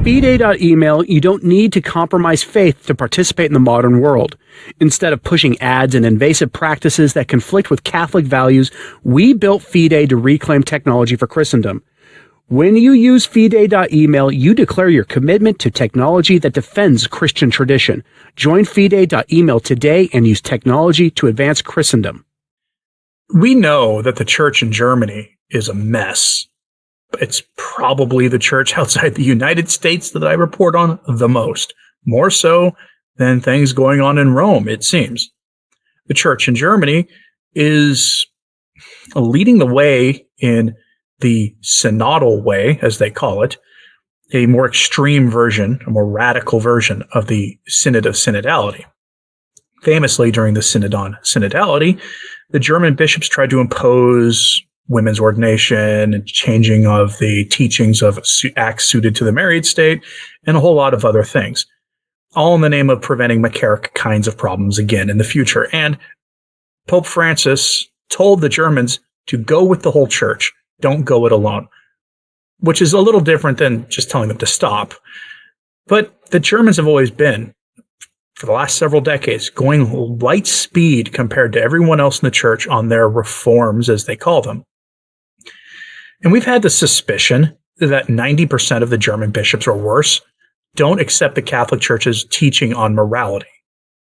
Fide.email, you don't need to compromise faith to participate in the modern world. Instead of pushing ads and invasive practices that conflict with Catholic values, we built Fide to reclaim technology for Christendom. When you use Fide.email, you declare your commitment to technology that defends Christian tradition. Join Fide.email today and use technology to advance Christendom. We know that the church in Germany is a mess. It's probably the church outside the United States that I report on the most, more so than things going on in Rome, it seems. The church in Germany is leading the way in the synodal way, as they call it, a more extreme version, a more radical version of the Synod of Synodality. Famously, during the Synod on Synodality, the German bishops tried to impose women's ordination and changing of the teachings of acts suited to the married state, and a whole lot of other things, all in the name of preventing McCarrick kinds of problems again in the future. And Pope Francis told the Germans to go with the whole church, don't go it alone, which is a little different than just telling them to stop. But the Germans have always been, for the last several decades, going light speed compared to everyone else in the church on their reforms, as they call them. And we've had the suspicion that 90% of the German bishops, or worse, don't accept the Catholic Church's teaching on morality,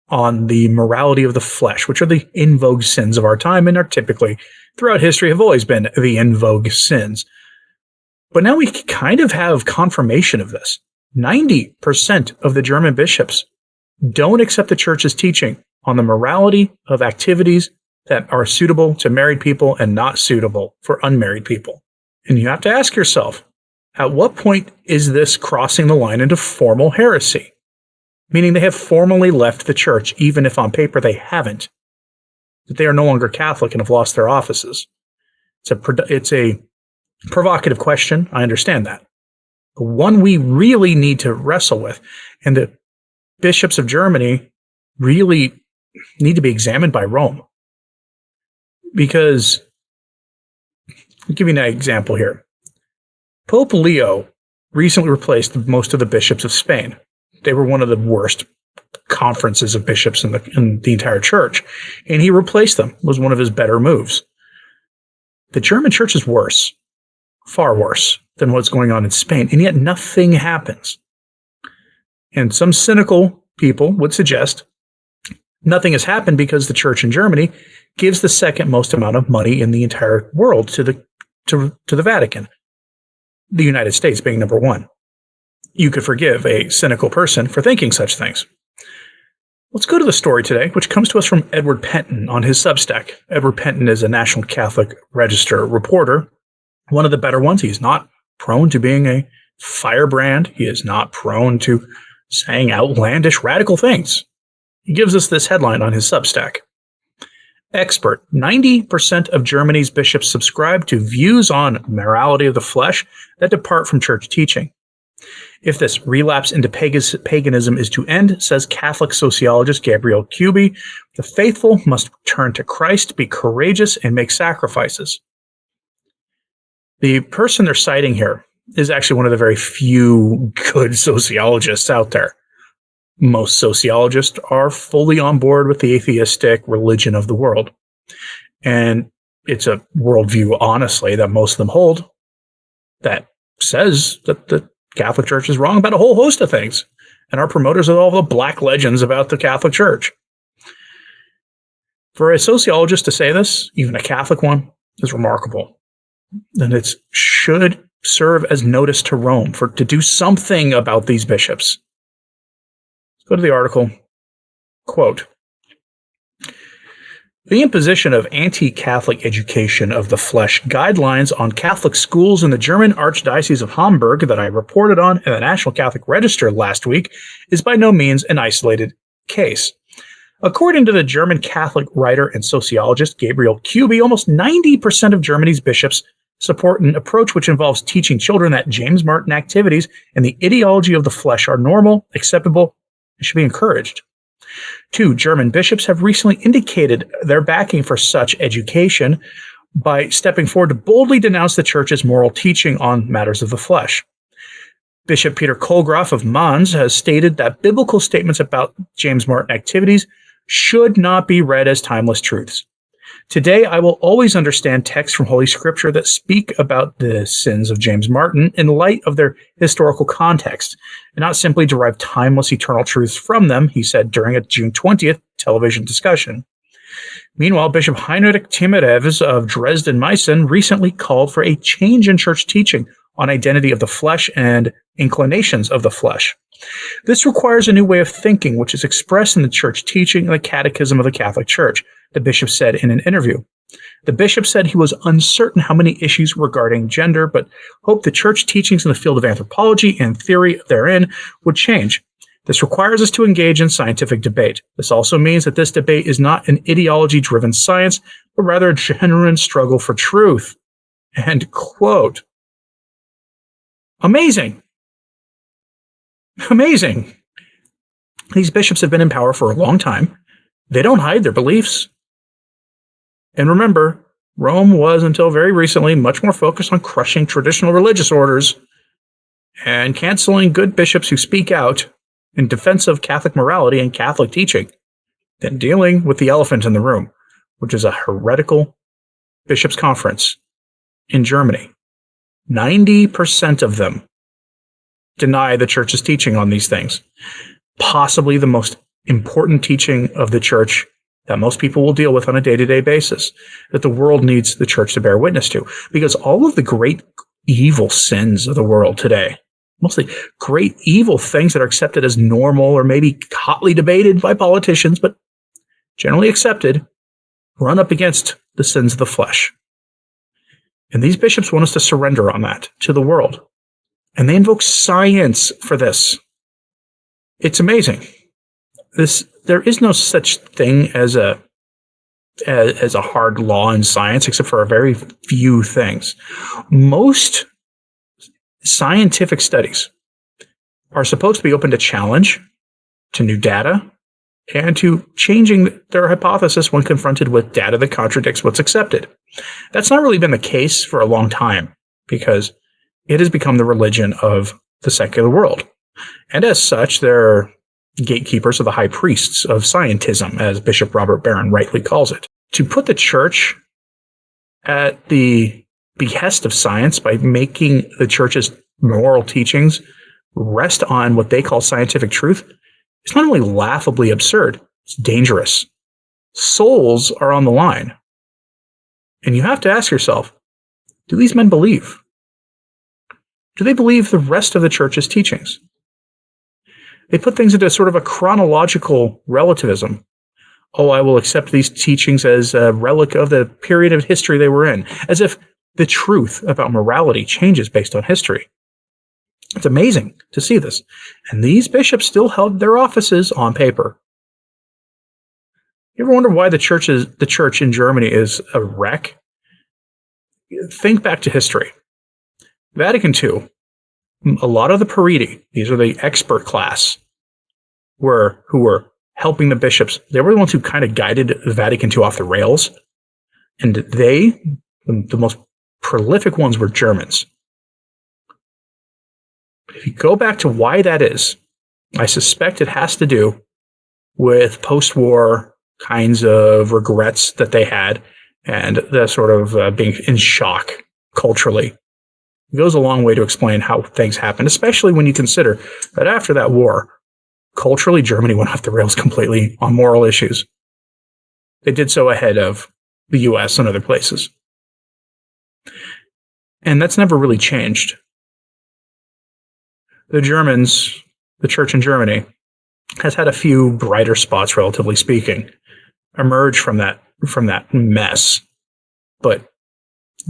on the morality of the flesh, which are the in vogue sins of our time and are typically, throughout history, have always been the in vogue sins. But now we kind of have confirmation of this. 90% of the German bishops don't accept the church's teaching on the morality of activities that are suitable to married people and not suitable for unmarried people. And you have to ask yourself, at what point is this crossing the line into formal heresy? Meaning they have formally left the church, even if on paper they haven't. That they are no longer Catholic and have lost their offices. It's a provocative question, I understand that. But one we really need to wrestle with, and the bishops of Germany really need to be examined by Rome. Because, I'll give you an example here. Pope Leo recently replaced most of the bishops of Spain. They were one of the worst conferences of bishops in the entire church, and he replaced them. It was one of his better moves. The German church is worse, far worse than what's going on in Spain, and yet nothing happens. And some cynical people would suggest nothing has happened because the church in Germany gives the second most amount of money in the entire world to the Vatican, the United States being number one. You could forgive a cynical person for thinking such things. Let's go to the story today, which comes to us from Edward Penton on his Substack. Edward Penton is a National Catholic Register reporter, one of the better ones. He's not prone to being a firebrand. He is not prone to saying outlandish, radical things. He gives us this headline on his Substack. Expert, 90% of Germany's bishops subscribe to views on morality of the flesh that depart from church teaching. If this relapse into paganism is to end, says Catholic sociologist Gabriele Kuby, the faithful must turn to Christ, be courageous, and make sacrifices. The person they're citing here is actually one of the very few good sociologists out there. Most sociologists are fully on board with the atheistic religion of the world. And it's a worldview, honestly, that most of them hold that says that the Catholic Church is wrong about a whole host of things and are promoters of all the black legends about the Catholic Church. For a sociologist to say this, even a Catholic one, is remarkable. And it should serve as notice to Rome to do something about these bishops. Go to the article. Quote, the imposition of anti-Catholic education of the flesh guidelines on Catholic schools in the German Archdiocese of Hamburg that I reported on in the National Catholic Register last week is by no means an isolated case. According to the German Catholic writer and sociologist Gabriele Kuby, almost 90% of Germany's bishops support an approach which involves teaching children that James Martin activities and the ideology of the flesh are normal, acceptable, and should be encouraged. 2 German bishops have recently indicated their backing for such education by stepping forward to boldly denounce the Church's moral teaching on matters of the flesh. Bishop Peter Kolgroff of Mons has stated that biblical statements about James Martin activities should not be read as timeless truths. Today, I will always understand texts from Holy Scripture that speak about the sins of James Martin in light of their historical context, and not simply derive timeless eternal truths from them, he said during a June 20th television discussion. Meanwhile, Bishop Heinrich Timerevs of Dresden-Meissen recently called for a change in church teaching on identity of the flesh and inclinations of the flesh. This requires a new way of thinking, which is expressed in the church teaching and the Catechism of the Catholic Church, the bishop said in an interview. The bishop said he was uncertain how many issues regarding gender, but hoped the church teachings in the field of anthropology and theory therein would change. This requires us to engage in scientific debate. This also means that this debate is not an ideology-driven science, but rather a genuine struggle for truth. End quote. Amazing. Amazing. These bishops have been in power for a long time. They don't hide their beliefs. And remember, Rome was, until very recently, much more focused on crushing traditional religious orders and canceling good bishops who speak out in defense of Catholic morality and Catholic teaching than dealing with the elephant in the room, which is a heretical bishops' conference in Germany. 90% of them deny the church's teaching on these things. Possibly the most important teaching of the church that most people will deal with on a day-to-day basis, that the world needs the church to bear witness to. Because all of the great evil sins of the world today, mostly great evil things that are accepted as normal or maybe hotly debated by politicians, but generally accepted, run up against the sins of the flesh. And these bishops want us to surrender on that to the world. And they invoke science for this. It's amazing. There is no such thing as a hard law in science, except for a very few things. Most scientific studies are supposed to be open to challenge, to new data, and to changing their hypothesis when confronted with data that contradicts what's accepted. That's not really been the case for a long time, because it has become the religion of the secular world. And as such, they're gatekeepers of the high priests of scientism, as Bishop Robert Barron rightly calls it. To put the church at the behest of science by making the church's moral teachings rest on what they call scientific truth, it's not only laughably absurd, it's dangerous. Souls are on the line. And you have to ask yourself, do these men believe? Do they believe the rest of the church's teachings? They put things into sort of a chronological relativism. Oh, I will accept these teachings as a relic of the period of history they were in, as if the truth about morality changes based on history. It's amazing to see this. And these bishops still held their offices on paper. You ever wonder why the church in Germany is a wreck? Think back to history. Vatican II, a lot of the periti, these are the expert class, who were helping the bishops. They were the ones who kind of guided Vatican II off the rails. And the most prolific ones were Germans. If you go back to why that is, I suspect it has to do with post-war kinds of regrets that they had and the sort of being in shock culturally. It goes a long way to explain how things happened, especially when you consider that after that war, culturally, Germany went off the rails completely on moral issues. They did so ahead of the US and other places. And that's never really changed. The Germans, the church in Germany, has had a few brighter spots, relatively speaking, emerge from that mess. But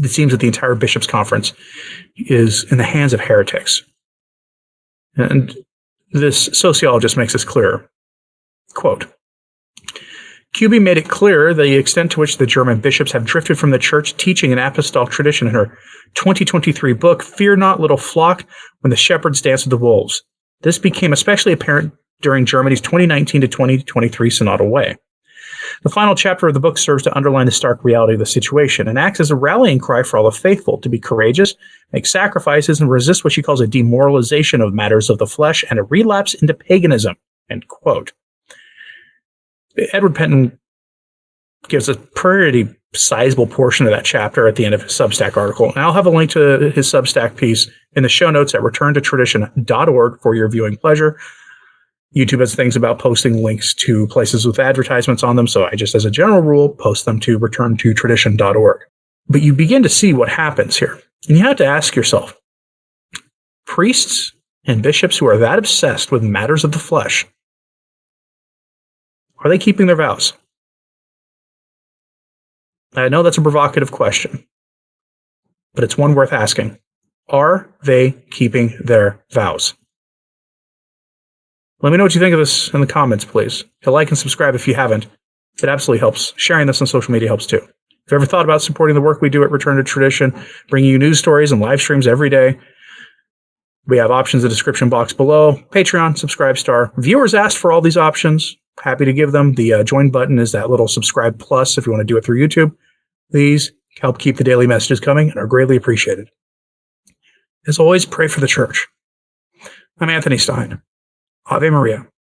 it seems that the entire bishops' conference is in the hands of heretics. And this sociologist makes this clear. Quote, Kuby made it clear the extent to which the German bishops have drifted from the church teaching and apostolic tradition in her 2023 book, Fear Not, Little Flock, When the Shepherds Dance with the Wolves. This became especially apparent during Germany's 2019 to 2023 synodal way. The final chapter of the book serves to underline the stark reality of the situation and acts as a rallying cry for all the faithful to be courageous, make sacrifices, and resist what she calls a demoralization of matters of the flesh and a relapse into paganism. End quote. Edward Penton gives a pretty sizable portion of that chapter at the end of his Substack article. And I'll have a link to his Substack piece in the show notes at returntotradition.org for your viewing pleasure. YouTube has things about posting links to places with advertisements on them, so I just, as a general rule, post them to returntotradition.org. But you begin to see what happens here. And you have to ask yourself, priests and bishops who are that obsessed with matters of the flesh, are they keeping their vows? I know that's a provocative question, but it's one worth asking. Are they keeping their vows? Let me know what you think of this in the comments, please. Like and subscribe if you haven't. It absolutely helps. Sharing this on social media helps too. If you've ever thought about supporting the work we do at Return to Tradition, bringing you news stories and live streams every day, we have options in the description box below. Patreon, Subscribe Star. Viewers asked for all these options. Happy to give them. The join button is that little subscribe plus if you want to do it through YouTube. These help keep the daily messages coming and are greatly appreciated. As always, pray for the church. I'm Anthony Stine. Ave Maria.